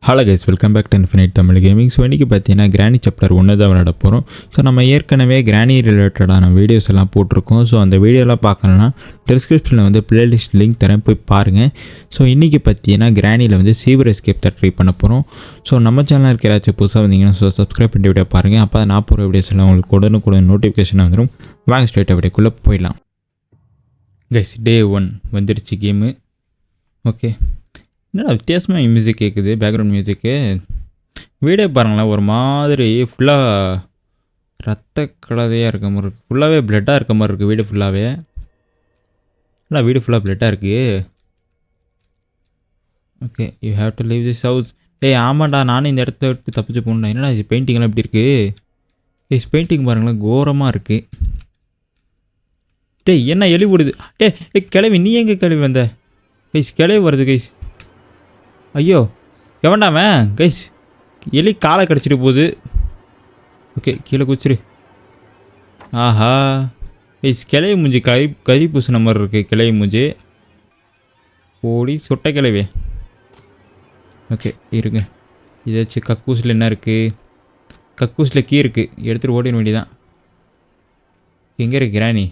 Hello guys, welcome back to infinite Tamil gaming. So இன்றைக்கி பார்த்தீங்கன்னா கிராணி சாப்டர் 1 தான் விளையாட போகிறோம். ஸோ நம்ம ஏற்கனவே கிராணி ரிலேட்டடான வீடியோஸ் எல்லாம் போட்டிருக்கோம். ஸோ அந்த வீடியோலாம் பார்க்கணுன்னா டிஸ்கிரிப்ஷனில் வந்து பிளேலிஸ்ட் லிங்க் தரேன், போய் பாருங்கள். ஸோ இன்றைக்கி பார்த்தீங்கன்னா கிராணியில் வந்து சீவர் எஸ்கேப் தான் ட்ரை பண்ண போகிறோம். ஸோ நம்ம சேனல் இருக்கிற ஏதாச்சும் புதுசாக வந்தீங்கன்னா சப்ஸ்கிரைப் பண்ணி வீடியோ பாருங்கள். அப்போ தான் நான் போகிற வீடியோஸ் எல்லாம் உங்களுக்கு உடனுக்குடன் நோட்டிஃபிகேஷன் வந்துடும். வாங்க ஸ்ட்ரைட்டாக வீடியோக்குள்ளே போயிடலாம். கைஸ், டே 1 வந்துடுச்சு கேமு. ஓகே, என்னடா வித்தியாசமாக மியூசிக் கேட்குது, பேக்ரவுண்ட் மியூசிக்கு. வீடியோ பாருங்களேன், ஒரு மாதிரி ஃபுல்லாக ரத்த கலதையாக இருக்க மாதிரி இருக்குது, ஃபுல்லாகவே பிளட்டாக இருக்க மாதிரி இருக்குது வீடு ஃபுல்லாகவே. இல்லை, வீடு ஃபுல்லாக பிளட்டாக இருக்குது. Okay, you have to leave this house. டேய் ஆமாண்டா, நானும் இந்த இடத்த விட்டு தப்பிச்சு போகணுண்டா. என்னடா இது பெயிண்டிங்லாம் எப்படி இருக்குது? பெயிண்டிங் பாருங்களேன், கோரமாக இருக்குது. டேய் என்ன எலி விடுது? கிளவி, நீ எங்கே கிளவி வந்த? கிளவி வருது கைஸ். ஐயோ, எவன்டாம கைஸ், எலி காலை கடிச்சிட்டு போகுது. ஓகே, கீழே குச்சிரு. ஆஹா கைஸ், கிளவி மூஞ்சி கறி பூசின மாதிரி இருக்குது. கிளவி மூஞ்சி ஓடி சொட்டை கிளவி. ஓகே இருங்க, இதாச்சும் கக்கூசில் என்ன இருக்குது? கக்கூசில் கீ இருக்குது, எடுத்துகிட்டு ஓடிட வேண்டியதான். எங்கே இருக்கு கிராணி?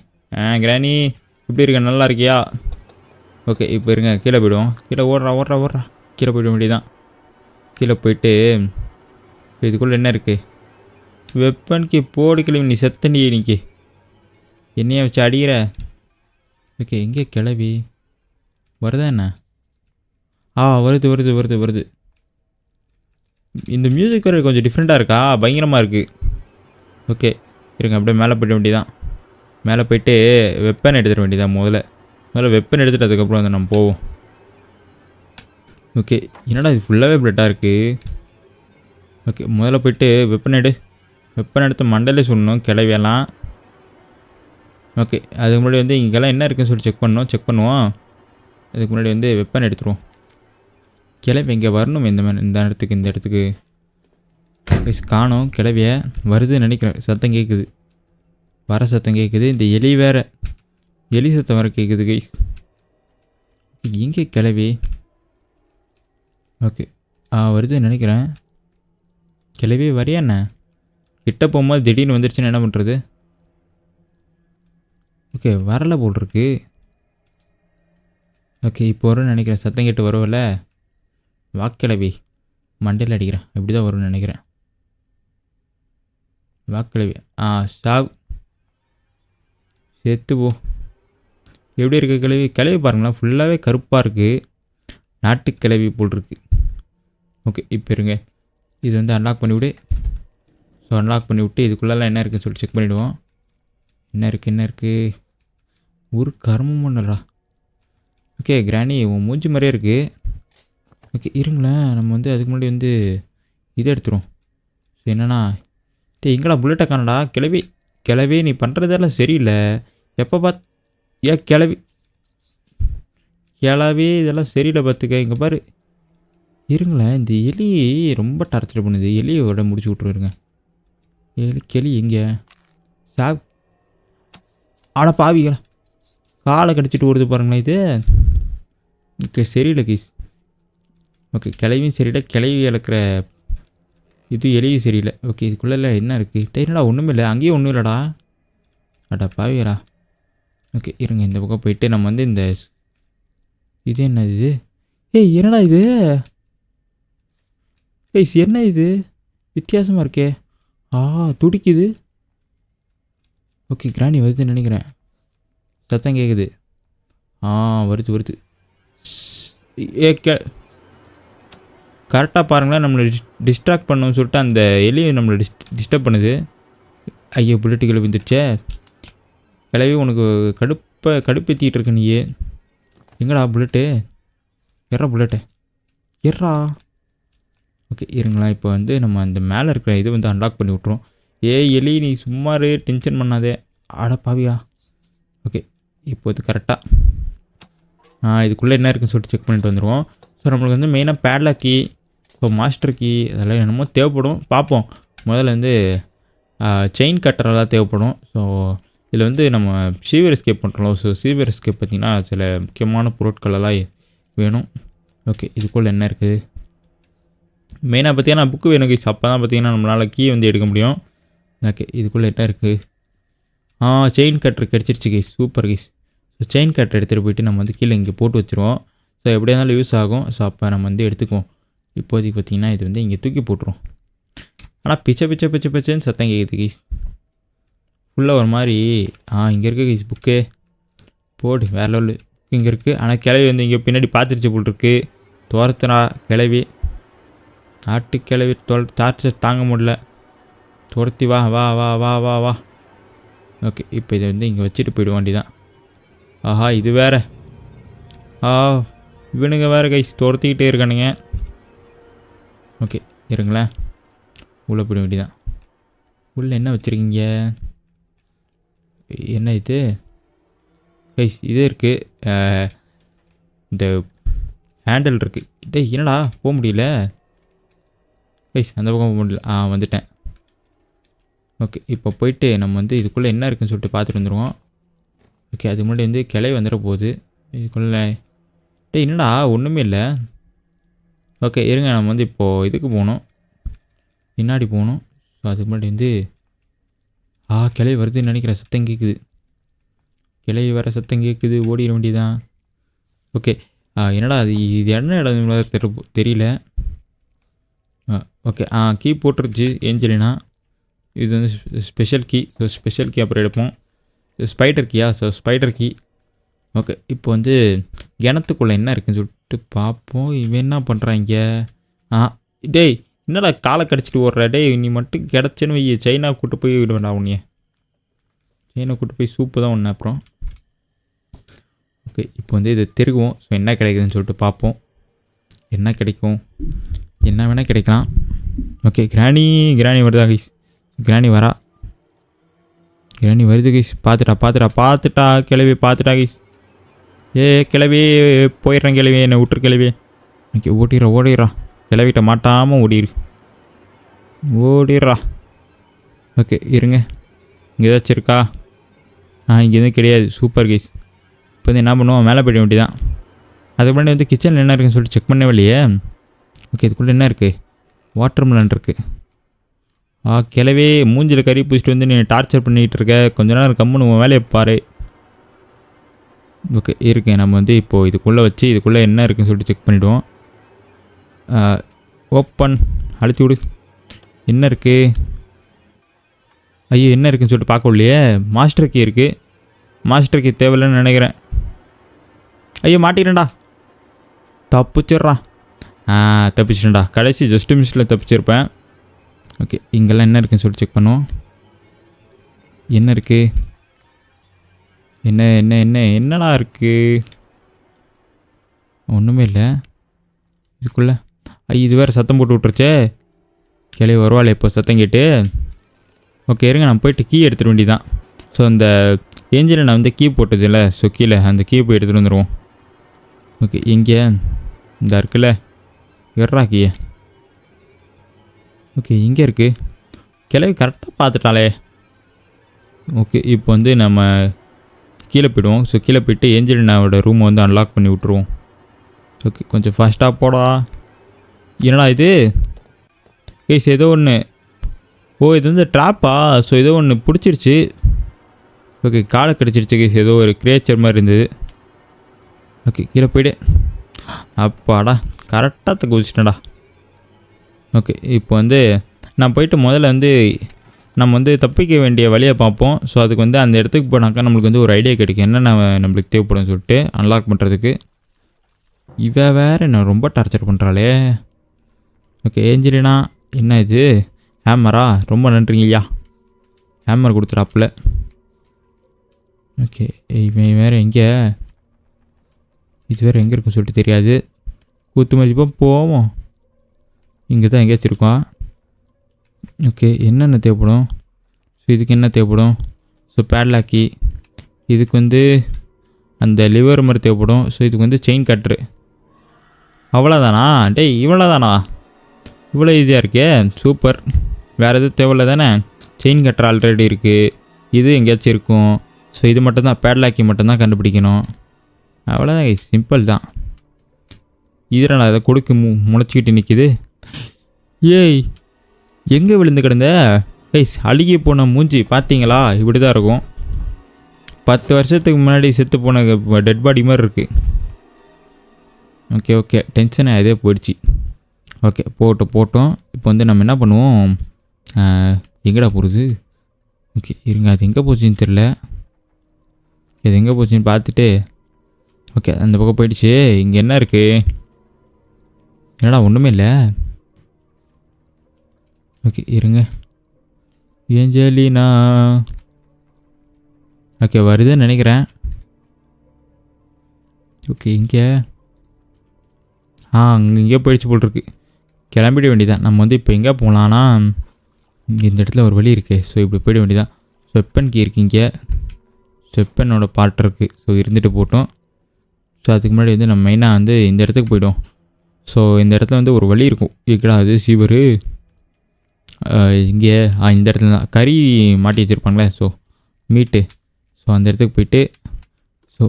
கிராணி எப்படி இருக்க, நல்லா இருக்கியா? ஓகே, இப்போ இருங்க, கீழே போய்டுவோம். கீழே ஓடுறா கீழே போய்ட வேண்டியதான். கீழே போயிட்டு இதுக்குள்ளே என்ன இருக்குது? வெப்பனுக்கு போடு கிளம்பி, நீ செத்தண்டி இன்னைக்கு என்னைய வச்சு அடிக்கிற. ஓகே, எங்கே கிளவி வருதா என்ன? வருது. இந்த மியூசிக் வேறு கொஞ்சம் டிஃப்ரெண்ட்டாக இருக்கா, பயங்கரமாக இருக்குது. ஓகே இருங்க, அப்படியே மேலே போய்ட வேண்டியதான். மேலே போயிட்டு வெப்பன் எடுத்துட வேண்டியதான். முதல்ல வெப்பன் எடுத்துகிட்டு அதுக்கப்புறம் வந்து நம்ம போவோம். ஓகே, என்னடா இது ஃபுல்லாகவே பிளட்டாக இருக்குது. ஓகே, முதல்ல போயிட்டு வெப்பன் எடுத்து மண்டையிலே சொல்லணும் கிளவியெல்லாம். ஓகே, அதுக்கு முன்னாடி வந்து இங்கெல்லாம் என்ன இருக்குன்னு சொல்லி செக் பண்ணுவோம். அதுக்கு முன்னாடி வந்து வெப்பன் எடுத்துருவோம். கிளவி இங்கே வரணும், இந்த இடத்துக்கு காணோம். கிளவிய வருதுன்னு நினைக்கிறேன், சத்தம் கேட்குது, சத்தம் கேட்குது. இந்த எலி சத்தம் வர கேட்குது கைஸ். எங்கே கிளவி? ஓகே, வருதுன்னு நினைக்கிறேன். கிளவி வரையா என்ன? கிட்ட போகும்போது திடீர்னு வந்துடுச்சுன்னு என்ன பண்ணுறது? ஓகே, வரலை போல் இருக்கு. ஓகே, இப்போ வரும்னு நினைக்கிறேன். சத்தம் கேட்டு வரும்ல, வாக்கிழவி மண்டையில் அடிக்கிறேன், இப்படி தான் வரும்னு நினைக்கிறேன். வாக்கிழவி சாவ், செத்து போ. எப்படி இருக்குது கிளவி பாருங்களேன், ஃபுல்லாகவே கருப்பாக இருக்குது, நாட்டுக்கிழவி போல் இருக்குது. ஓகே, இப்போ இருங்க, இது வந்து அன்லாக் பண்ணிவிடு. ஸோ அன்லாக் பண்ணிவிட்டு இதுக்குள்ளெல்லாம் என்ன இருக்குதுன்னு சொல்லி செக் பண்ணிவிடுவோம். என்ன இருக்குது? ஒரு கருமம் ஒன்றுடா. ஓகே கிராணி, உன் மூஞ்சி மாதிரியே இருக்குது. ஓகே இருங்களேன், நம்ம வந்து அதுக்கு முன்னாடி வந்து இதை எடுத்துரும். ஸோ என்னென்னா, எங்கடா புல்லட்டை காணடா? கிளவி நீ பண்ணுறதெல்லாம் சரியில்லை. எப்போ கிளவி இதெல்லாம் சரியில்லை பார்த்துக்க. இங்கே பாரு, இருங்களேன், இந்த எலி ரொம்ப டார்ச்சர் பண்ணுது. எலியோட முடிச்சு விட்ருங்க. கிளி எங்கே? ஆட பாவிகளா, காலை கடிச்சிட்டு ஓடுது பாருங்களேன். இது ஓகே சரியில்லை கீஸ். ஓகே, கிளவியும் சரியில்லை, கிளவி இழக்கிற இது எலியும் சரியில்லை. ஓகே, இதுக்குள்ளே என்ன இருக்குது? என்னடா ஒன்றுமே இல்லை, அங்கேயும் ஒன்றும் இல்லைடா. அடா பாவிகளா. ஓகே இருங்க, இந்த பக்கம் போயிட்டு நம்ம வந்து இந்த இது என்ன இது? என்னடா இது? என்ன இது வித்தியாசமாக இருக்கே. துடிக்குது. ஓகே, கிராணி வருதுன்னு நினைக்கிறேன், சத்தம் கேட்குது. வருது. கரெக்டாக பாருங்களேன், நம்மளை டிஸ்ட்ராக்ட் பண்ணணும்னு சொல்லிட்டு அந்த எலியை நம்மளை டிஸ்டர்ப் பண்ணுது. ஐயோ, புல்லட்டு கிளவி வந்துடுச்சே. கிளவி உனக்கு கடுப்பேற்றிக்கிட்டு இருக்க நீயே. எங்கடா புல்லட்டு? புல்லட்டு எர்றா. ஓகே இருங்களா, இப்போ வந்து நம்ம அந்த மேலே இருக்கிற இது வந்து அன்லாக் பண்ணி விட்ருவோம். எலி நீ சும்மாரு டென்ஷன் பண்ணாதே. பாவியா. ஓகே, இப்போ இது கரெக்டாக இதுக்குள்ளே என்ன இருக்குன்னு சொல்லிட்டு செக் பண்ணிட்டு வந்துடுவோம். ஸோ நம்மளுக்கு வந்து மெயினாக பேட்லாக் கீ, இப்போ மாஸ்டர் கீ, அதெல்லாம் என்னமோ தேவைப்படும். பார்ப்போம். முதல்ல வந்து செயின் கட்டரெல்லாம் தேவைப்படும். ஸோ இதில் வந்து நம்ம சீவர் எஸ்கேப் பண்ணுறோம். ஸோ சீவர் எஸ்கேப் பார்த்திங்கன்னா சில முக்கியமான பொருட்களெல்லாம் வேணும். ஓகே, இதுக்குள்ளே என்ன இருக்குது? மெயினாக பார்த்தீங்கன்னா புக்கு வேணும் கைஸ். அப்போ தான் பார்த்தீங்கன்னா நம்மளால் கீ வந்து எடுக்க முடியும். ஓகே இதுக்குள்ளே என்ன இருக்குது? செயின் கட்டர் கிடச்சிருச்சு guys. Super guys. So chain cutter எடுத்துகிட்டு போயிட்டு நம்ம வந்து கீழே இங்கே போட்டு வச்சுருவோம். ஸோ எப்படியா இருந்தாலும் யூஸ் ஆகும். ஸோ அப்போ நம்ம வந்து எடுத்துக்குவோம். இப்போதைக்கு பார்த்தீங்கன்னா இது வந்து இங்கே தூக்கி போட்டுரும். ஆனால் பிச்சைன்னு சத்தம் கேட்குது கைஸ். ஃபுல்லாக ஒரு மாதிரி இங்கே இருக்குது கைஸ் புக்கு. போடு வேற லெவலு. இங்கே இருக்குது. ஆனால் கிளவி வந்து இங்கே பின்னாடி பார்த்துருச்சு போல் இருக்குது. துரத்துறா கிளவி. ஆட்டு கிளவி டார்ச்சர் தாங்க முடியல. துரத்தி வா வா வா வா வா வா. ஓகே இப்போ இதை வந்து இங்கே வச்சுட்டு போயிட வேண்டியதான். ஆஹா இது வேறு. இவனுங்க வேறு கைஸ் துரத்திக்கிட்டே இருக்கானுங்க. ஓகே இருங்களேன். உள்ளே போயிட வேண்டியதான். உள்ளே என்ன வச்சுருக்கீங்க? என்ன இது கைஸ்? இது இருக்குது. இந்த ஹேண்டில் இருக்குது. டேய் என்னடா போக முடியல கைஸ். அந்த பக்கம் போக முடியல. வந்துட்டேன். ஓகே இப்போ போயிட்டு நம்ம வந்து இதுக்குள்ளே என்ன இருக்குன்னு சொல்லிட்டு பார்த்துட்டு வந்துடுவோம். ஓகே அதுக்கு முன்னாடி வந்து கிளை வந்துட போகுது இதுக்குள்ளே. டேய் என்னடா ஒன்றுமே இல்லை. ஓகே இருங்க நம்ம வந்து இப்போது இதுக்கு போகணும். பின்னாடி போகணும். ஸோ அதுக்கு முன்னாடி வந்து கிளை வருதுன்னு நினைக்கிறேன். சத்தம் கேட்குது. கிளை வர சத்தம் கேட்குது. ஓடிட வேண்டியதான். ஓகே என்னடா இது என்ன இடம் தெரியல. ஓகே கீ போட்டுருச்சு ஏஞ்சலினா. இது வந்து special key. So special key அப்புறம் எடுப்போம். ஸ்பைடர் கீயா? So spider key. ஓகே இப்போ வந்து கிணத்துக்குள்ளே என்ன இருக்குன்னு சொல்லிட்டு பார்ப்போம். இவன் என்ன பண்ணுறாங்க? டேய் என்னடா காலை கடிச்சிட்டு ஓடுற? டேய் நீ மட்டும் கிடச்சேன்னு வை. சைனா கூட்டு போய் விடுவேண்டா உன்னைய. சைனா கூட்டு போய் சூப்பு தான் ஒன்று. அப்புறம் ஓகே இப்போ வந்து இதை திருகுவோம். ஸோ என்ன கிடைக்குதுன்னு சொல்லிட்டு பார்ப்போம். என்ன கிடைக்கும்? என்ன வேணால் கிடைக்கலாம். ஓகே கிராணி வருதா கைஸ்? கிராணி வருது கைஸ். பார்த்துட்டா கிளவி. பார்த்துட்டா கைஸ். கிளவி போயிடுறேன். கிளவி என்னை விட்டுரு கிளவி. ஓகே ஓடிடுறா. கிளவிட்ட மாட்டாமல் ஓடிடுறா. ஓகே இருங்க. இங்கே ஏதாச்சும் இருக்கா? இங்கே எதுவும் கிடையாது. Super guys. இப்போ வந்து என்ன பண்ணுவோம்? மேலே போயிட வேண்டியதான். அதுக்கு முன்னாடி வந்து கிச்சனில் என்ன இருக்குன்னு சொல்லிட்டு செக் பண்ணவே இல்லையே. ஓகே இதுக்குள்ளே என்ன இருக்குது? வாட்டர் மெலன் இருக்குது. கிளவி மூஞ்சில் கறி பூசிட்டு வந்து நீ டார்ச்சர் பண்ணிகிட்டு இருக்க. கொஞ்ச நேரம் கம்முன்னு உன் வேலையை பாரு. ஓகே இருக்கேன். நம்ம வந்து இப்போது இதுக்குள்ளே வச்சு இதுக்குள்ளே என்ன இருக்குன்னு சொல்லிட்டு செக் பண்ணிவிடுவோம். ஓப்பன் அழுத்தி விடு. என்ன இருக்குது? ஐயோ என்ன இருக்குன்னு சொல்லிட்டு பார்க்க இல்லையே. மாஸ்டர் கீ இருக்குது. மாஸ்டர் கீ தேவையில்லைன்னு நினைக்கிறேன். ஐயோ மாட்டிக்கிறேன்டா. தப்பிச்சிட்டேன்டா. கடைசி ஜஸ்ட் மிஸ்ஸில் தப்பிச்சிருப்பேன். ஓகே இங்கெல்லாம் என்ன இருக்குன்னு சொல்லி செக் பண்ணுவோம். என்ன இருக்குது? என்னடா இருக்குது? ஒன்றுமே இல்லை இதுக்குள்ளே. இது வேறு சத்தம் போட்டு விட்ருச்சே. கிளவி வருவாள் இப்போ சத்தம் கேட்டு. ஓகே இருங்க நான் போயிட்டு கீ எடுத்துட வேண்டியதான். ஸோ அந்த ஏஞ்சலில் நான் வந்து கீ போட்டுச்சுல்ல. ஸோ கீழே அந்த கீ போய் எடுத்துகிட்டு வந்துடுவோம். ஓகே இங்கே இந்த இருக்குல்ல. எட்ரா கீயை. ஓகே இங்கே இருக்குது. கிளவி கரெக்டாக பார்த்துட்டாலே. ஓகே இப்போ வந்து நம்ம கீழே போய்டுவோம். ஸோ கீழே போய்ட்டு ஏஞ்சலினாவோட ரூமை வந்து அன்லாக் பண்ணி விட்ருவோம். ஓகே கொஞ்சம் ஃபாஸ்ட்டாக போடா. என்னடா இது கைஸ்? ஏதோ ஒன்று. இது வந்து ட்ராப்பா? ஸோ ஏதோ ஒன்று பிடிச்சிருச்சு. ஓகே காலை கடிச்சிருச்சு கைஸ். ஏதோ ஒரு கிரியேச்சர் மாதிரி இருந்தது. ஓகே கீழே போய்டு. அப்பாடா கரெக்டாக குதிச்சிட்டேன்டா. ஓகே இப்போ வந்து நான் போயிட்டு முதல்ல வந்து நம்ம வந்து தப்பிக்க வேண்டிய வழியை பார்ப்போம். ஸோ அதுக்கு வந்து அந்த இடத்துக்கு போனாக்கா நம்மளுக்கு வந்து ஒரு ஐடியா கிடைக்கும். என்னென்ன நம்மளுக்கு தேவைப்படும் சொல்லிட்டு அன்லாக் பண்ணுறதுக்கு. வேறு என்ன ரொம்ப டார்ச்சர் பண்ணுறாளே. ஓகே ஏஞ்சலினா என்ன இது? ஹேமரா? ரொம்ப நன்றிங்கய்யா. ஹேமர் கொடுத்துறாப்புல. ஓகே இவன் வேறு எங்கே? இது வேறு எங்கே இருக்குன்னு சொல்லிட்டு தெரியாது. கூத்து மதிப்பாக போவோம். இங்கே தான் எங்கேயாச்சும் இருக்கோம். ஓகே என்னென்ன தேவைப்படும்? ஸோ இதுக்கு என்ன தேவைப்படும்? ஸோ பேட்லாக்கி. இதுக்கு வந்து அந்த லிவர் மாதிரி தேவைப்படும். ஸோ இதுக்கு வந்து செயின் கட்ரு. அவ்வளோதானா? டேய் இவ்வளோதானா? இவ்வளோ ஈஸியாக இருக்கே. சூப்பர். வேறு எதுவும் தேவையில்ல தானே? செயின் கட்ரு ஆல்ரெடி இருக்குது. இது எங்கேயாச்சும் இருக்கும். ஸோ இது மட்டும்தான் பேட்லாக்கி மட்டும்தான் கண்டுபிடிக்கணும். அவ்வளோதான் சிம்பிள் தான். இதில் நான் அதை கொடுக்க முளைச்சிக்கிட்டு நிற்கிது. ஏய் எங்கே விழுந்து கிடந்த கைஸ்? அழுகி போன மூஞ்சி பார்த்தீங்களா? இப்படி தான் இருக்கும். 10 வருஷத்துக்கு முன்னாடி செத்து போன டெட் பாடி மாதிரி இருக்குது. ஓகே ஓகே, டென்ஷன் அதே போயிடுச்சு. ஓகே போட்டோம். இப்போ வந்து நம்ம என்ன பண்ணுவோம்? எங்கடா போகிறது? ஓகே இருங்க, அது எங்கே போச்சுன்னு தெரில. அது எங்கே போச்சுன்னு பார்த்துட்டு ஓகே அந்த பக்கம் போயிடுச்சு. இங்கே என்ன இருக்குது? என்னடா ஒன்றுமே இல்லை. ஓகே இருங்க, ஏஞ்சலினா ஓகே வருதுன்னு நினைக்கிறேன். ஓகே இங்கே இங்கே போயிடுச்சு போல் இருக்கு. கிளம்பிட வேண்டியதான். நம்ம வந்து இப்போ எங்கே போகலான்னா இந்த இடத்துல ஒரு வழி இருக்குது. ஸோ இப்படி போயிட வேண்டியதான். ஸோ வெப்பன் கீ இருக்குது இங்கே. ஸோ வெப்பனோட பார்ட் இருக்குது. ஸோ இருந்துட்டு போட்டோம். ஸோ அதுக்கு முன்னாடி வந்து நம்ம மெயினாக வந்து இந்த இடத்துக்கு போய்டும். ஸோ இந்த இடத்துல வந்து ஒரு வழி இருக்கும். எங்கடா அது சிவர்? இங்கே இந்த இடத்துல தான் கறி மாட்டி வச்சுருப்பாங்களே, ஸோ மீட்டு. ஸோ அந்த இடத்துக்கு போயிட்டு ஸோ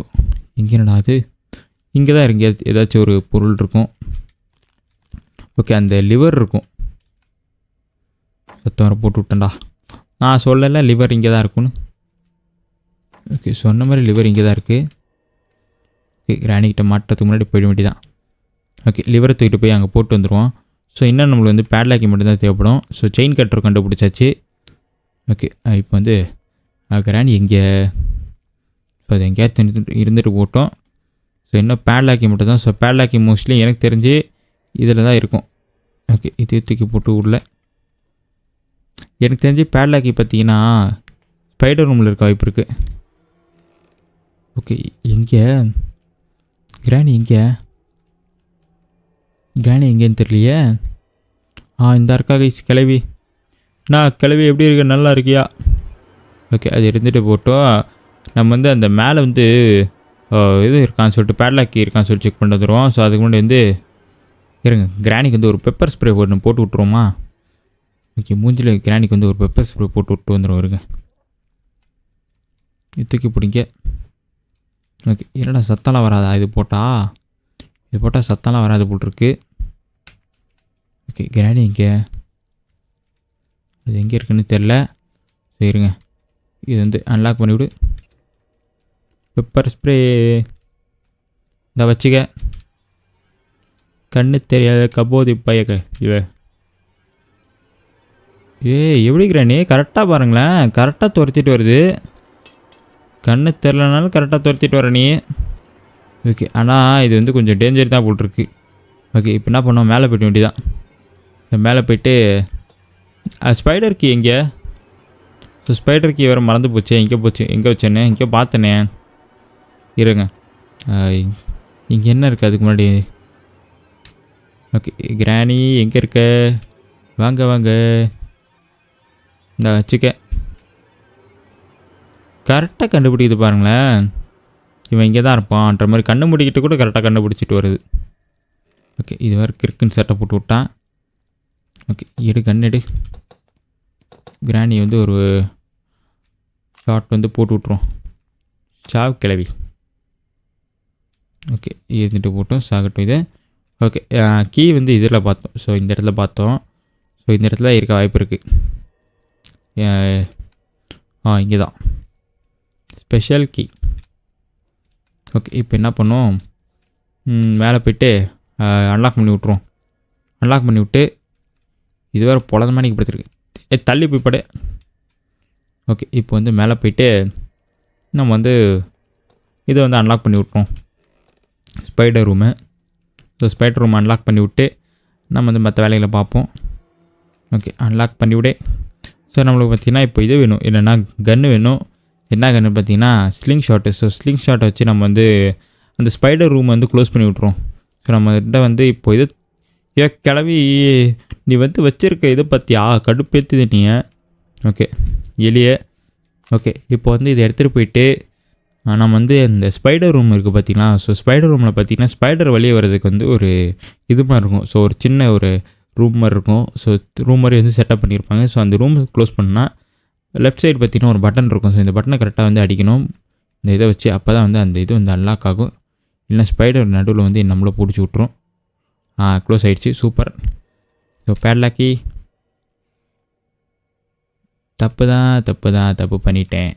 இங்கே என்னடா அது? இங்கே தான் இங்கே ஏதாச்சும் ஒரு பொருள் இருக்கும். ஓகே அந்த லிவர் இருக்கும். சத்தம் வர போட்டு விட்டேன்டா. நான் சொல்லலை லிவர் இங்கே தான் இருக்குன்னு. ஓகே சொன்ன மாதிரி லிவர் இங்கே தான் இருக்குது. ஓகே கிராணிக்கிட்ட மாட்டுறதுக்கு முன்னாடி போயிட வேண்டியதான். ஓகே லிவரை தூக்கிட்டு போய் அங்கே போட்டு வந்துடுவோம். ஸோ இன்னும் நம்மளுக்கு வந்து பேட்லாக்கி மட்டும்தான் தேவைப்படும். ஸோ செயின் கட்டர் கண்டுபிடிச்சாச்சு. ஓகே இப்போ வந்து கிராணி எங்கே? இப்போ அது எங்கேயாவது இருந்துட்டு போட்டோம். ஸோ இன்னும் பேட்லாக்கி மட்டும் தான். ஸோ பேட்லாக்கி மோஸ்ட்லி எனக்கு தெரிஞ்சு இதில் தான் இருக்கும். ஓகே இது தூக்கி போட்டு உள்ள எனக்கு தெரிஞ்சு பேட்லாக்கி பார்த்தீங்கன்னா ஸ்பைடர் ரூமில் இருக்க வாய்ப்பு இருக்குது. ஓகே எங்கே கிராணி? கிராணி எங்கேன்னு தெரியலையே. இந்த இருக்கா கைஸ் கிளவி. நான் கிளவி எப்படி இருக்கு? நல்லா இருக்கியா? ஓகே அது இருந்துட்டு போட்டோம். நம்ம வந்து அந்த மேலே வந்து இது இருக்கான்னு சொல்லிட்டு பேட்லாக்கி இருக்கான்னு சொல்லி செக் பண்ணிட்டு வந்துடுவோம். ஸோ அதுக்கு முன்னாடி வந்து இருங்க, கிராணிக்கு வந்து ஒரு பெப்பர் ஸ்ப்ரே ஒன்று போட்டு விட்ருவோமா? ஓகே மூஞ்சில் கிராணிக்கு வந்து ஒரு பெப்பர் ஸ்ப்ரே போட்டு விட்டு வந்துடும். வருங்க தூக்கி பிடிங்க. ஓகே என்னடா சத்தம்லாம் வராதா? இது போட்டால் சத்தம்லாம் வராது போட்டிருக்கு. ஓகே கிராணி இங்கே அது எங்கே இருக்குன்னு தெரில. சரிங்க இது வந்து அன்லாக் பண்ணிவிடு. பெப்பர் ஸ்ப்ரே இந்த வச்சுக்க. கண்ணு தெரியாத கபோதி பையக்க இவ. எப்படி கிராணி? கரெக்டாக பாருங்களேன், கரெக்டாக துரத்திட்டு வருது. கண்ணு தெரிலனாலும் கரெக்டாக துரத்திட்டு வர நீ. ஓகே ஆனால் இது வந்து கொஞ்சம் டேஞ்சர் தான் போட்டிருக்கு. ஓகே இப்போ என்ன பண்ணோம்? மேலே போய்ட்டு வேண்டியதான். மேலே போய்ட்டு ஸ்பைடர் கீ எங்கே? ஸோ ஸ்பைடர் கீ வேறு மறந்து போச்சு. எங்கே வச்சேன்னு எங்கேயோ பார்த்தனே. இருங்க இங்கே என்ன இருக்குது அதுக்கு முன்னாடி? ஓகே கிராணி எங்கே இருக்க? வாங்க இந்த வச்சுக்க. கரெக்டாக கண்டுபிடிக்குது பாருங்களேன். இவன் இங்கே தான் இருப்பான்ற மாதிரி கண்ணு முடிக்கிட்டு கூட கரெக்டாக கண்டுபிடிச்சிட்டு வருது. ஓகே இது வேறு கிறுக்குன்னு சட்டை போட்டு விட்டான். ஓகே எடு கண்ணெடு. கிராணி வந்து ஒரு ஷார்ட் வந்து போட்டு விட்ருவோம். சாவ் கிளவி. ஓகே இருந்துட்டு போட்டோம், சாகட்டும் இது. ஓகே கீ வந்து இதில் பார்த்தோம். ஸோ இந்த இடத்துல பார்த்தோம். ஸோ இந்த இடத்துல இருக்க வாய்ப்பு இருக்குது. இங்கே தான் ஸ்பெஷல் கீ. ஓகே இப்போ என்ன பண்ணோம்? மேலே போய்ட்டு அன்லாக் பண்ணி விட்ருவோம். அன்லாக் பண்ணி விட்டு இது வேறு பொழந்த மணிக்கு படுத்துருக்கு. தள்ளி போய் படு. ஓகே இப்போ வந்து மேலே போய்ட்டு நம்ம வந்து இதை வந்து அன்லாக் பண்ணி விட்ருவோம், spider room. So spider room unlock பண்ணி விட்டு நம்ம வந்து மற்ற வேலைகளை பார்ப்போம். ஓகே அன்லாக் பண்ணி விடு. ஸோ நம்மளுக்கு பார்த்திங்கன்னா இப்போ இது வேணும், இல்லைன்னா கன்று வேணும். என்ன கன்று பார்த்தீங்கன்னா ஸ்லிங் ஷாட்டு. ஸோ ஸ்லிங் ஷாட்டை வச்சு நம்ம வந்து அந்த ஸ்பைடர் ரூம் வந்து க்ளோஸ் பண்ணி விட்ருவோம். ஸோ நம்மகிட்ட வந்து இப்போ இது கிளவி நீ வந்து வச்சுருக்க இதை பற்றியா கடுப்பேற்றுது நீ. ஓகே எளிய. ஓகே இப்போ வந்து இதை எடுத்துகிட்டு போயிட்டு நம்ம வந்து இந்த ஸ்பைடர் ரூம் இருக்குது பார்த்தீங்களா. ஸோ ஸ்பைடர் ரூமில் பார்த்தீங்கன்னா ஸ்பைடர் வெளியே வர்றதுக்கு வந்து ஒரு இது மாதிரி இருக்கும். ஸோ ஒரு சின்ன ஒரு ரூம் மாதிரி இருக்கும். ஸோ ரூம் மாதிரி வந்து செட்டப் பண்ணியிருப்பாங்க. ஸோ அந்த ரூம் க்ளோஸ் பண்ணால் லெஃப்ட் சைடு பார்த்திங்கன்னா ஒரு பட்டன் இருக்கும். ஸோ இந்த பட்டனை கரெக்டாக வந்து அடிக்கணும் இந்த இதை வச்சு. அப்போ தான் வந்து அந்த இது வந்து அன்லாக் ஆகும். இல்லைனா ஸ்பைடர் நடுவில் வந்து நம்மளை பிடிச்சி விட்ரும். க்ளோஸ் ஆகிடுச்சு. சூப்பர். ஸோ பேட்லாக்கி தப்பு பண்ணிட்டேன்.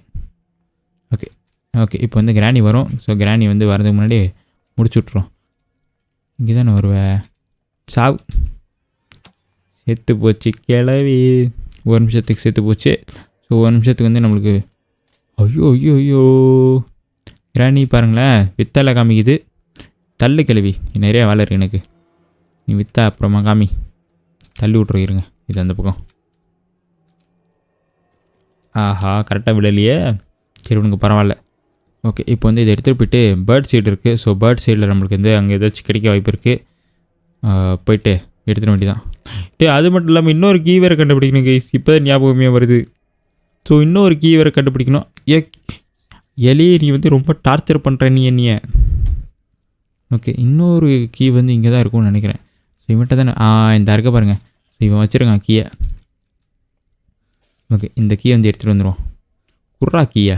ஓகே ஓகே இப்போ வந்து கிராணி வரும். ஸோ கிராணி வந்து வரதுக்கு முன்னாடி முடிச்சு விட்ருவோம். இங்கே தானே வருவேன். சாவு செத்து போச்சு கிளவி. ஒரு நிமிஷத்துக்கு செத்து போச்சு. ஸோ ஒரு நிமிஷத்துக்கு வந்து நம்மளுக்கு ஐயோ கிராணி பாருங்களேன், வித்தால காமிக்குது. தள்ளு கிளவி, நிறையா வேலை இருக்குது எனக்கு. நீ வித்தா அப்புறமா காமி. தள்ளி விட்ருங்க இது அந்த பக்கம். ஆஹா கரெக்டாக விடலையே. சரி உனக்கு பரவாயில்ல. ஓகே இப்போ வந்து இதை எடுத்துகிட்டு போயிட்டு பேர்ட் சைடு இருக்குது. ஸோ பேர்ட் சைடில் நம்மளுக்கு வந்து அங்கே ஏதாச்சும் கிடைக்க வாய்ப்பு இருக்குது. போயிட்டு எடுத்துட வேண்டியதான். அது மட்டும் இல்லாமல் இன்னொரு கீ வேறு கண்டுபிடிக்கணும் கைஸ். இப்போ தான் ஞாபகமே வருது. ஸோ இன்னொரு கீ வேறு கண்டுபிடிக்கணும். எலி நீ வந்து ரொம்ப டார்ச்சர் பண்ணுற நீ என்னைய. ஓகே இன்னொரு கீ வந்து இங்கே தான் இருக்கும்னு நினைக்கிறேன். ஸோ இவன்கிட்ட தானே இந்த இருக்க பாருங்கள். ஸோ இவன் வச்சுருக்கான் கீயை. ஓகே இந்த கீயை வந்து எடுத்துகிட்டு வந்துடுவோம். குர்ரா கீயை,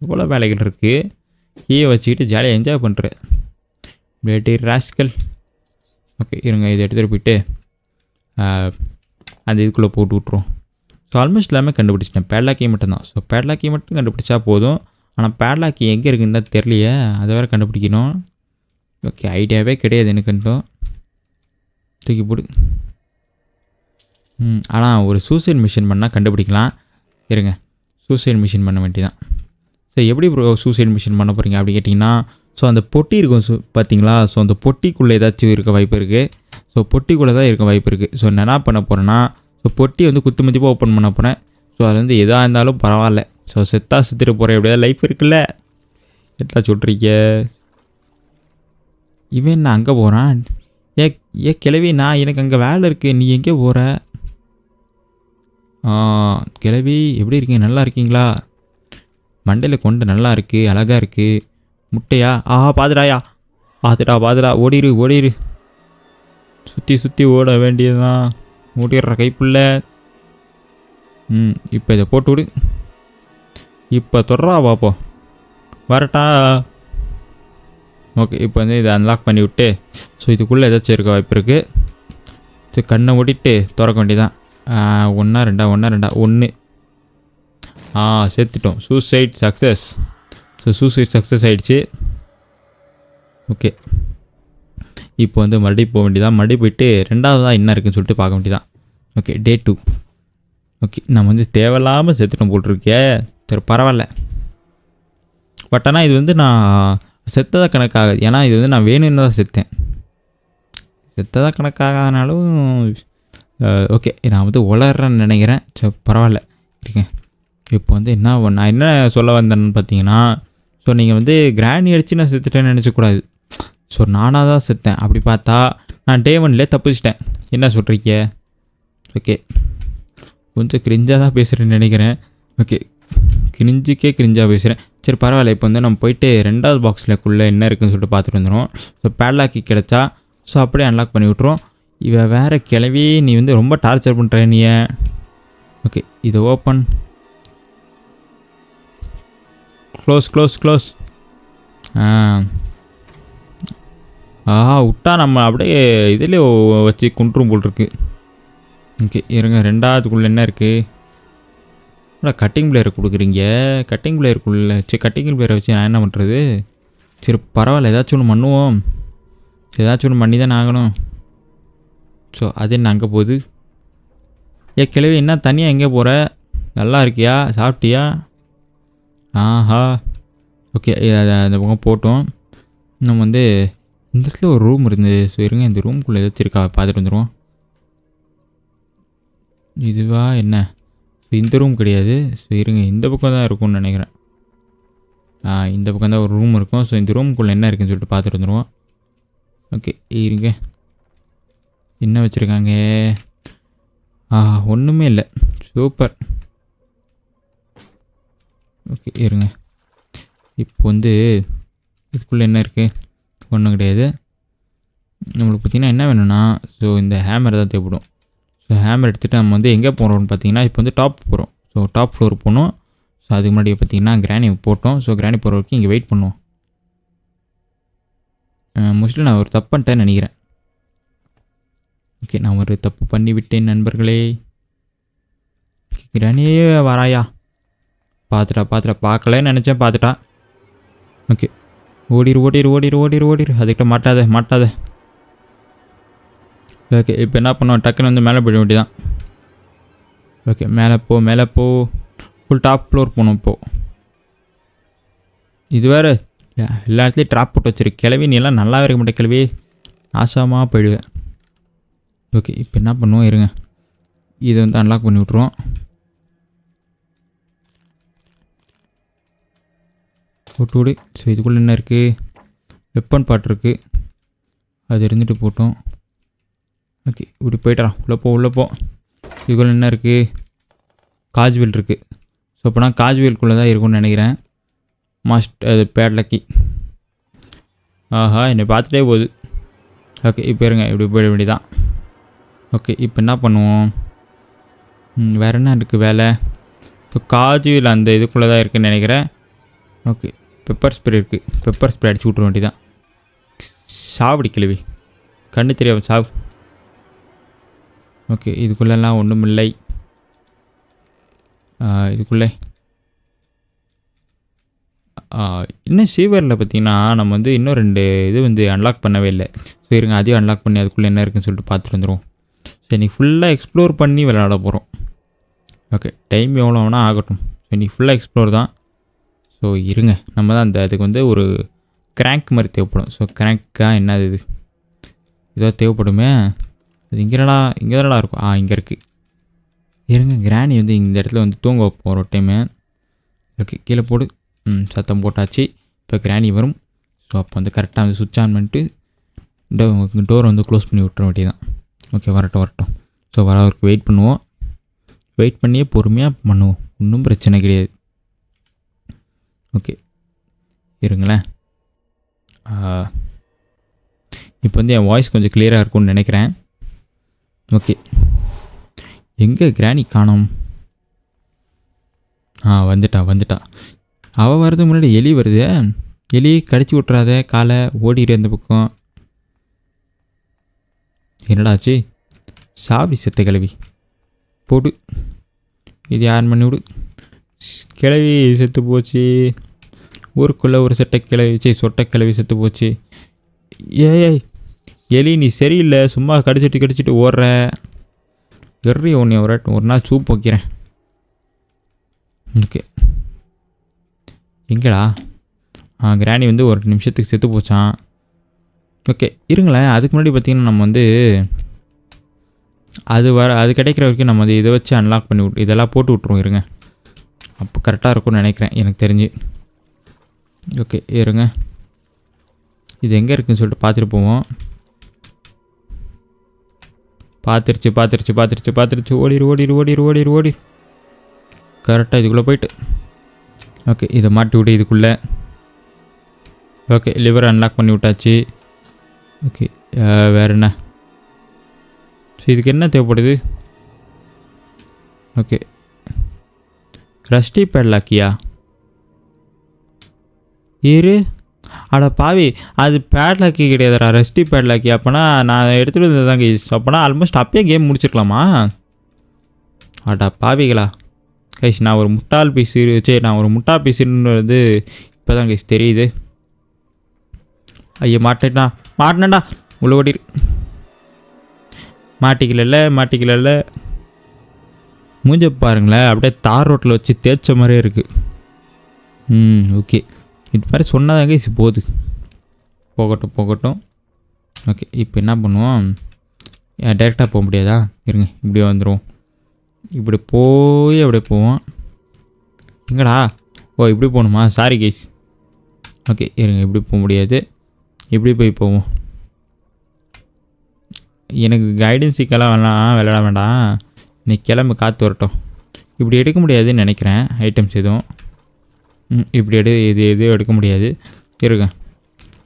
இவ்வளோ வேலைகள் இருக்குது. கீயை வச்சுக்கிட்டு ஜாலியாக என்ஜாய் பண்ணுற பிளேட்டி ராஸ்கல். ஓகே இருங்க இதை எடுத்துகிட்டு போயிட்டு அந்த இதுக்குள்ளே போட்டு விட்ருவோம். ஸோ ஆல்மோஸ்ட் எல்லாமே கண்டுபிடிச்சிட்டேன். பேட்லாக்கி மட்டும்தான். ஸோ பேட்லாக்கி மட்டும் கண்டுபிடிச்சா போதும். ஆனால் பேட்லாக்கி எங்கே இருக்குன்னு தான் தெரியலையே, அதை வேறு கண்டுபிடிக்கணும். ஓகே ஐடியாவே கிடையாது எனக்குன்ட்டும். தூக்கி போடு. ஆனால் ஒரு சூசைட் மிஷின் பண்ணால் கண்டுபிடிக்கலாம். இருங்க சூசைட் மிஷின் பண்ண வேண்டியதான். ஸோ எப்படி சூசைட் மிஷின் பண்ண போகிறீங்க அப்படி கேட்டிங்கன்னா, ஸோ அந்த பொட்டி இருக்கும் பார்த்தீங்களா. ஸோ அந்த பொட்டிக்குள்ளே ஏதாச்சும் இருக்க வாய்ப்பு இருக்குது. ஸோ பொட்டிக்குள்ளே தான் இருக்க வாய்ப்பு இருக்குது. ஸோ நான் என்ன பண்ண போகிறேன்னா, ஸோ பொட்டி வந்து குத்து மதிப்பாக ஓப்பன் பண்ண போகிறேன். ஸோ அது வந்து எதாக இருந்தாலும் பரவாயில்ல. ஸோ செத்துட்டு போகிறேன், எப்படியாவது லைஃப் இருக்குல்ல. எத்தா சொல்கிறீங்க. இவன் நான் அங்கே போகிறான். கிளவி நான் எனக்கு அங்கே வேலை இருக்குது, நீ எங்கே போகிற. கிளவி எப்படி இருக்கீங்க, நல்லா இருக்கீங்களா. மண்டையில் கொண்டு நல்லா இருக்குது, அழகாக இருக்குது. முட்டையா பாதுடாயா, பாதுடா ஓடிரு. சுற்றி ஓட வேண்டியதுதான். ஓடிடுற கைப்புள்ள. இப்போ இதை போட்டு விடு. இப்போ தொடரா பார்ப்போம். வரட்டா. ஓகே இப்போ வந்து இதை அன்லாக் பண்ணி விட்டு, ஸோ இதுக்குள்ளே ஏதாச்சும் இருக்க வாய்ப்பு இருக்குது. ஸோ கண்ணை ஓடிட்டு திறக்க வேண்டியதான். 1 2 1 சேர்த்துட்டோம். Suicide success. So suicide success ஆகிடுச்சு. ஓகே இப்போ வந்து மறுபடியும் போக வேண்டியதான். மறுபடியும் போயிட்டு ரெண்டாவதாக என்ன இருக்குதுன்னு சொல்லிட்டு பார்க்க வேண்டியதான். ஓகே டே 2. ஓகே நம்ம வந்து தேவையில்லாமல் செத்துட்டோம் போட்டிருக்கே. சரி பரவாயில்ல. பட் ஆனால் இது வந்து நான் செத்ததாக கணக்காகாது. ஏன்னா இது வந்து நான் வேணும்னு தான் செத்ததாக கணக்காகாதனாலும் ஓகே நான் வந்து உளறேன்னு நினைக்கிறேன். சரி பரவாயில்ல இருக்கேன். இப்போ வந்து நான் என்ன சொல்ல வந்தேன்னு பார்த்தீங்கன்னா, ஸோ நீங்கள் வந்து கிராணி அடித்து நான் செத்துட்டேன்னு நினச்சக்கூடாது. ஸோ நானாக தான் செத்தேன். அப்படி பார்த்தா நான் டே 1லே தப்பிச்சிட்டேன். என்ன சொல்கிறீங்க. ஓகே கொஞ்சம் கிரிஞ்சாக தான் பேசுகிறேன்னு நினைக்கிறேன். ஓகே கிரிஞ்சாக பேசுகிறேன். சரி பரவாயில்ல. இப்போ வந்து நம்ம போயிட்டு 2வது பாக்ஸில்க்குள்ளே என்ன இருக்குதுன்னு சொல்லிட்டு பார்த்துட்டு வந்துடுவோம். ஸோ பேட்லாக்கி கிடச்சா ஸோ அப்படியே அன்லாக் பண்ணி விட்ருவோம். இவன் வேறு கிளவி, நீ வந்து ரொம்ப டார்ச்சர் பண்ணுற நீ. ஓகே இதை ஓப்பன் க்ளோஸ். விட்டா நம்ம அப்படியே இதில் வச்சு குன்றும் போல் இருக்கு. ஓகே இருங்க 2வதுக்குள்ளே என்ன இருக்குது. கட்டிங் பிளேயரை கொடுக்குறீங்க. கட்டிங் பிளேயருக்குள்ளே கட்டிங் பிளேயரை வச்சு நான் என்ன பண்ணுறது. சரி பரவாயில்ல, ஏதாச்சும் ஒன்று பண்ணுவோம். ஏதாச்சும் ஒன்று பண்ணி தானே ஆகணும். ஸோ அது என்ன அங்கே போகுது. கிளவி என்ன தனியாக எங்கே போகிற. நல்லா இருக்கியா, சாப்பிட்டியா. ஓகே அந்த பக்கம் போட்டோம். நம்ம வந்து இந்த இடத்துல ஒரு ரூம் இருந்தது. ஸோ இருங்க இந்த ரூம்குள்ளே ஏதாச்சும் இருக்கா பார்த்துட்டு வந்துடுவோம். இதுவா என்ன. ஸோ இந்த ரூம் கிடையாது. ஸோ இருங்க இந்த பக்கம் தான் இருக்கும்னு நினைக்கிறேன். இந்த பக்கம் தான் ஒரு ரூம் இருக்கும். ஸோ இந்த ரூமுக்குள்ளே என்ன இருக்குதுன்னு சொல்லிட்டு பார்த்துட்டு வந்துடுவோம். ஓகே இருங்க என்ன வச்சுருக்காங்க. ஒன்றுமே இல்லை. சூப்பர். ஓகே இருங்க இப்போ வந்து இதுக்குள்ளே என்ன இருக்குது. ஒன்றும் கிடையாது. நம்மளுக்கு பார்த்திங்கன்னா என்ன வேணும்னா, ஸோ இந்த ஹேமர் தான் தேவைப்படும். ஸோ ஹேமர் எடுத்துகிட்டு நம்ம வந்து எங்கே போகிறோம்னு பார்த்தீங்கன்னா, இப்போ வந்து டாப் போகிறோம். ஸோ டாப் ஃப்ளோர் போகணும். ஸோ அதுக்கு முன்னாடி பார்த்திங்கன்னா கிராணி போட்டோம். ஸோ கிராணி போகிற வரைக்கும் இங்கே வெயிட் பண்ணுவோம். மோஸ்ட்லி நான் ஒரு தப்பு பண்ணிட்டேன்னு நினைக்கிறேன். ஓகே, நான் ஒரு தப்பு பண்ணி விட்டேன் நண்பர்களே. கிராணியே வராயா? பார்த்துட்டா பார்க்கலன்னு நினச்சேன், பார்த்துட்டா. ஓகே, ஓடிரு. அதுக்கிட்ட மாட்டாத. ஓகே, இப்போ என்ன பண்ணுவோம், டக்குன்னு வந்து மேலே போயிட வேண்டியதான். ஓகே, மேலே போ. ஃபுல் டாப் ஃப்ளோர் போகணும் இப்போது. இது வேறு எல்லா இடத்துலையும் ட்ராப் போட்டு வச்சிருக்கு. கிளவி நீ எல்லாம் நல்லாவே இருக்க மாட்டேன் கிளவி, நாசமாக போயிடுவேன். ஓகே, இப்போ என்ன பண்ணுவோம், இருங்க, இதை வந்து அன்லாக் பண்ணி விட்ருவோம். விடு. ஸோ இதுக்குள்ளே என்ன இருக்குது, வெப்பன் பாட் இருக்குது, அது இருந்துட்டு போட்டோம். ஓகே, இப்படி போய்ட்டலாம், உள்ளே போ. இதுக்குள்ளே என்ன இருக்குது, காஜ்வெல் இருக்குது. ஸோ அப்போனா காஜ்வெல்குள்ளே தான் இருக்கும்னு நினைக்கிறேன். அது பேட்லக்கி. ஆஹா, என்னை பார்த்துட்டே போகுது. ஓகே, இப்போ இருங்க, இப்படி போயிட வேண்டியதான். ஓகே, இப்போ என்ன பண்ணுவோம், வேறு என்ன இருக்குது வேலை. ஸோ காஜுவில் அந்த இதுக்குள்ளே தான் இருக்குதுன்னு நினைக்கிறேன். ஓகே, பெப்பர் ஸ்ப்ரே இருக்குது, பெப்பர் ஸ்ப்ரே அடிச்சு விட்ற வேண்டியதான். சாவடி கிழவி, கண்ணு தெரியாமல் சாவு. ஓகே, இதுக்குள்ளெல்லாம் ஒன்றும் இல்லை. இதுக்குள்ளே இன்னும் சீவரில் பார்த்திங்கன்னா நம்ம வந்து இன்னும் 2 இது வந்து அன்லாக் பண்ணவே இல்லை. ஸோ இருங்க, அதையும் அன்லாக் பண்ணி அதுக்குள்ளே என்ன இருக்குதுன்னு சொல்லிட்டு பார்த்துட்டு வந்துடுவோம். சரி, நீ ஃபுல்லாக எக்ஸ்ப்ளோர் பண்ணி விளையாட போகிறோம். ஓகே, டைம் எவ்வளோ வேணால் ஆகட்டும். ஸோ நீ ஃபுல்லாக எக்ஸ்ப்ளோர் தான். ஸோ இருங்க, நம்ம தான் அதுக்கு வந்து ஒரு கிராங்க் மாதிரி தேவைப்படும். ஸோ கிராங்க்காக என்னது இது, ஏதோ தேவைப்படுமே. அது இங்கே தானடா இருக்கும். இங்கே இருக்குது. இருங்க, கிராணி வந்து இந்த இடத்துல வந்து தூங்க வைப்போம் ஒரு டைமு. ஓகே, கீழே போடு. சத்தம் போட்டாச்சு. இப்போ கிராணி வரும். ஸோ அப்போ வந்து கரெக்டாக வந்து சுவிட்ச் ஆன் பண்ணிட்டு டோரை வந்து க்ளோஸ் பண்ணி விட்டுற வேண்டியதான். ஓகே, வரட்டும். ஸோ வரவருக்கு வெயிட் பண்ணுவோம். வெயிட் பண்ணியே பொறுமையாக பண்ணுவோம், ஒன்றும் பிரச்சனை கிடையாது. ஓகே, இருங்களேன். இப்போ வந்து என் வாய்ஸ் கொஞ்சம் கிளியராக இருக்கும்னு நினைக்கிறேன். ஓகே, எங்கே கிராணி காணோம்? வந்துட்டா. அவள் வர்றதுக்கு முன்னாடி எலி வருது. எலி கடிச்சு விட்றாத, காலை ஓடிடு அந்த பக்கம். என்னடாச்சு? சாப்பிடி செத்த கிளவி போடு. இது யார் பண்ணி விடு. கிளவி செத்து போச்சு. ஊருக்குள்ளே ஒரு சொட்டை கிளவி செத்து போச்சு. ஏய் எலி, நீ சரியில்லை, சும்மா கடிச்சிட்டு ஓடுற. வெறி ஒன்று ஒரு நாள் சூப் வைக்கிறேன். ஓகே, எங்கடா? கிராணி வந்து ஒரு நிமிஷத்துக்கு செத்து போச்சான். ஓகே, இருங்களேன், அதுக்கு முன்னாடி பார்த்திங்கன்னா நம்ம வந்து அது கிடைக்கிற வரைக்கும் நம்ம வந்து இதை வச்சு அன்லாக் பண்ணி இதெல்லாம் போட்டு விட்ருவோம். இருங்க, அப்போ கரெக்டாக இருக்கும்னு நினைக்கிறேன் எனக்கு தெரிஞ்சு. ஓகே, இருங்க, இது எங்கே இருக்குதுன்னு சொல்லிட்டு பார்த்துட்டு போவோம். பார்த்துருச்சு. ஓடிரு. கரெக்டாக இதுக்குள்ளே போயிட்டு. ஓகே, இதை மாட்டி விடு இதுக்குள்ளே. ஓகே, லிவர் அன்லாக் பண்ணி விட்டாச்சு. ஓகே, வேறு என்ன? ஸோ இதுக்கு என்ன தேவைப்படுது? ஓகே, ரஸ்டி பேட்லாக்கியா? அட பாவி, அது பேட்லாக்கி கிடையாதுடா, ரஸ்டி பேட்லாக்கி. அப்போனா நான் எடுத்துகிட்டு வந்தது தாங்க. அப்போனா ஆல்மோஸ்ட் அப்பயே கேம் முடிச்சிருக்கலாமா? அடா பாவிகளா கைஸ், நான் ஒரு முட்டா பீஸுன்னு வந்து இப்போ தான் கைஸ் தெரியுது. ஐயோ, மாட்டினேன்டா. உள்ள ஓடிரு. மாட்டிக்கல. மூஞ்ச பாருங்களேன், அப்படியே தார் ரோட்டில் வச்சு தேய்ச்ச மாதிரியே இருக்குது. ஓகே, இது மாதிரி சொன்னாதாங்க கைஸ் போகுது. போகட்டும். ஓகே, இப்போ என்ன பண்ணுவோம், டைரெக்டாக போக முடியாதா? இருங்க, இப்படியே வந்துடுவோம். இப்படி போய் அப்படியே போவோம். எங்கடா? இப்படி போகணுமா? Sorry guys. ஓகே, இருங்க, இப்படி போக முடியாது, இப்படி போய் போவோம். எனக்கு கைடன்ஸுக்கெல்லாம் விளையாட வேண்டாம். நீ கிளம்பு, காற்று வரட்டும். இப்படி எடுக்க முடியாதுன்னு நினைக்கிறேன் ஐட்டம்ஸ் எதுவும். இப்படி இது எடுக்க முடியாது. இருங்க,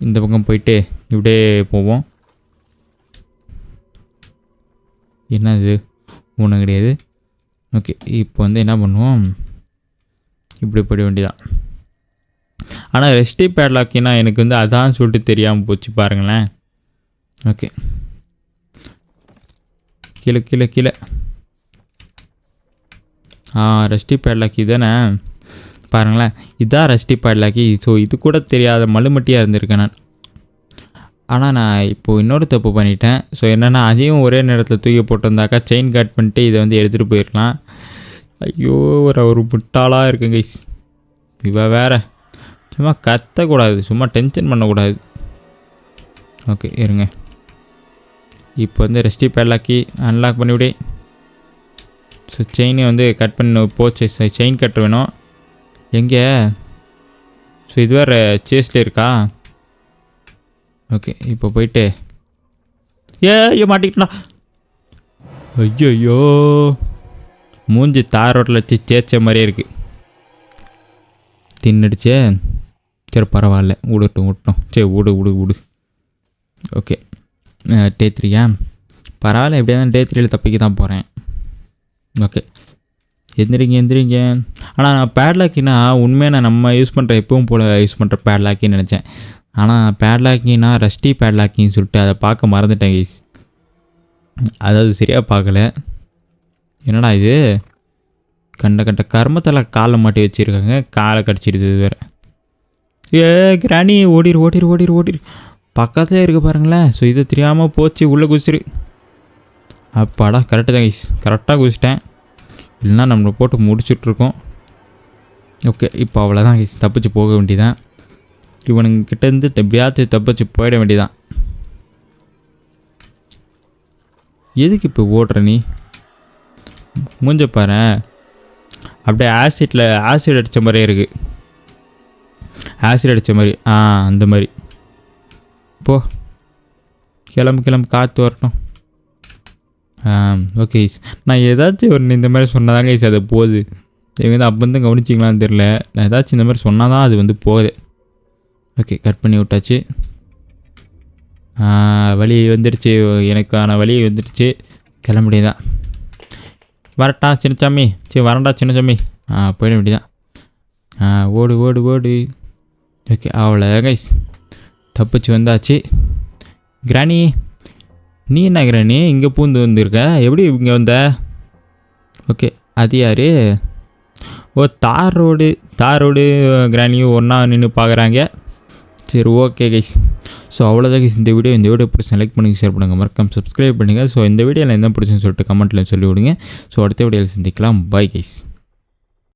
இந்த பக்கம் போயிட்டு இப்படியே போவோம். என்னது? ஒன்றும் கிடையாது. ஓகே, இப்போ வந்து என்ன பண்ணுவோம், இப்படி போட வேண்டியதான். ஆனால் ரெஸ்டி பேட்லாக்கினா எனக்கு வந்து அதான் சொல்லிட்டு தெரியாமல் போச்சு பாருங்களேன். ஓகே, கீழே கீழே கீழே. ரஸ்டி பேட்லாக்கி தானே பாருங்களேன். இதான் ரஸ்டி பேட்லாக்கி. ஸோ இது கூட தெரியாத மலுமட்டியாக இருந்திருக்கேன் நான். ஆனால் நான் இப்போது இன்னொரு தப்பு பண்ணிட்டேன். ஸோ என்னென்னா அதையும் ஒரே நேரத்தில் தூக்கி போட்டிருந்தாக்கா செயின் கட் பண்ணிட்டு இதை வந்து எடுத்துகிட்டு போயிடலாம். ஐயோ ஒரு முட்டாளாக இருக்குங்க கைஸ். இவ வேறு சும்மா கத்தக்கூடாது, சும்மா டென்ஷன் பண்ணக்கூடாது. ஓகே இருங்க. இப்போ வந்து ரெஸ்டி பேட்லாக்கி அன்லாக் பண்ணிவிடு. ஸோ செயினை வந்து கட் பண்ண போச்சு. செயின் கட் வேணும். எங்கே? ஸோ இது வேறு சேஸில் இருக்கா? ஓகே இப்போ போயிட்டு ஐயோ மாட்டிக்கிட்டா. ஐயோ மூஞ்சி தார் ரோட்டில் வச்சு சேச்ச மாதிரியே இருக்குது. தின்னுடுச்சே. சரி பரவாயில்ல, விடட்டும். சரி விடு. ஓகே டே 3 பரவாயில்ல. எப்படியா தான் டே 3 தப்பிக்க தான் போகிறேன். ஓகே எந்திரிங்க. ஆனால் நான் பேட்லாக்கினா உண்மையாக நம்ம யூஸ் பண்ணுற எப்பவும் போல் யூஸ் பண்ணுற பேட்லாக்கின்னு நினச்சேன். ஆனால் பேட்லாக்கின்னா ரஸ்டி பேட்லாக்கின்னு சொல்லிட்டு அதை பார்க்க மறந்துட்டேன் கைஸ். அதாவது சரியாக பார்க்கல. என்னடா இது கண்ட கர்மத்தில் காலை மாட்டி வச்சுருக்காங்க. காலை கடிச்சிடுது வேறு. கிராணி ஓடிரு. பக்கத்துலேயே இருக்குது பாருங்களேன். ஸோ இது தெரியாமல் போச்சு, உள்ளே குதிச்சிரு. அப்பாடா கரெக்டு தான் கைஸ், கரெக்டாக குதிச்சிட்டேன். இல்லைன்னா நம்மளை போட்டு முடிச்சுட்ருக்கோம். ஓகே இப்போ அவ்வளோதான் கைஸ், தப்பிச்சு போக வேண்டியதான். இவனுங்கிட்டேருந்து எப்படியாவது தப்பிச்சு போயிட வேண்டியதான். எதுக்கு இப்போ ஓடுற நீ? மூஞ்ச பாரு, அப்படியே ஆசிட் அடித்த மாதிரியே இருக்குது. ஆசிட் அடித்த மாதிரி அந்த மாதிரி. போ கிளம்பு காற்று வரட்டும். ஓகே கைஸ், நான் ஏதாச்சும் ஒரு இந்த மாதிரி சொன்னாதாங்க கைஸ் அது போகுது. இவங்க வந்து அப்போ வந்து கவனிச்சிங்களான்னு தெரில. நான் ஏதாச்சும் இந்த மாதிரி சொன்னால் தான் அது வந்து போகுது. ஓகே கட் பண்ணி விட்டாச்சு. வழி வந்துடுச்சு, எனக்கான வழி வந்துடுச்சு. கிளம்ப முடியுதான். வரட்டா சின்னச்சாமி? சரி வரண்டா சின்னச்சாமி. போயிட வேண்டியதான். ஓடு. ஓகே அவ்வளோ கைஸ், தப்பிச்சு வந்தாச்சு. கிராணி நீ என்ன கிராணி இங்கே பூந்து வந்துருக்க? எப்படி இங்கே வந்த? ஓகே அது யார்? தார் ரோடு கிராணியும் ஒன்றா நின்று பார்க்குறாங்க. சரி ஓகே கைஸ், ஸோ அவ்வளோதான் கைஸ் இந்த வீடியோ பிடிச்சி லைக் பண்ணுங்கள், ஷேர் பண்ணுங்கள், மறக்காம சப்ஸ்கிரைப் பண்ணுங்கள். ஸோ இந்த வீடியோவில் என்ன பிடிச்சுன்னு சொல்லிட்டு கமெண்ட்டில் சொல்லி விடுங்க. ஸோ அடுத்த வீடியோவில் சந்திக்கலாம். Bye guys.